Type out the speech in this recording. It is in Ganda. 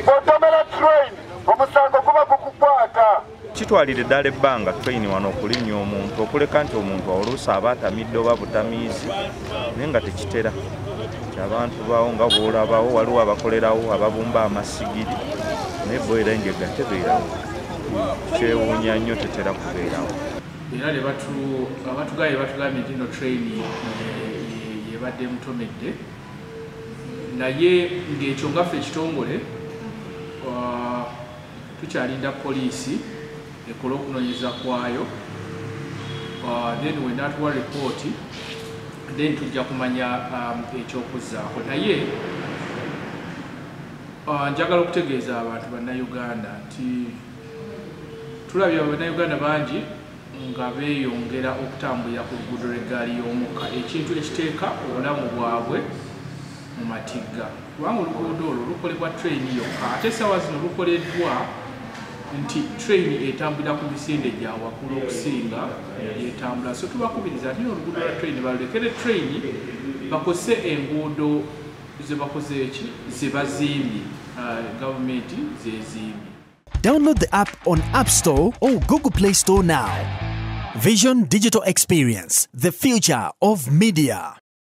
Bw'otomera train omusango guba gukukwata. Kitwalira eddala ebbanga train wano okulinnya omuntu okuleka nti omuntu oluusi aba atamidde oba butamiizi naye nga tekitera. Abantu bawo nga bw'olabawo waliwo abakolerawo ababumba amasigiri naye boera enjega tebeerawo. Kyewuunya nnyo tetera kubeerawo. Era abatugaye batugambye nti ino train yebadde emutomedde naye ng'ekyo ngaffe ekitongole tukyalinda poliisi ekole okunoonyeza kwayo then wenatuwa ripooti then tujja kumanya ekyokuzzaako naye njagala okutegeeza abantu bannayuganda nti tulabye bannayuganda bangi nga beeyongera okutambulira ku luguudo lw'eggaali y'omukka ekintu ekiteeka obulamu bwabwe mu matigga kubanga oluguudo olwo lukolebwa train yokka ate essaawa zino lukoleddwa nti train etambulira ku misinde gya waggulu okusinga etambula so tubakubiriza nti oluguudo lwa train balulekere train bakose enguudo zebakoze eki zebazimbye gavumenti zezimbye. Download the app on App Store or Google Play Store now. Vision Digital Experience, the future of media.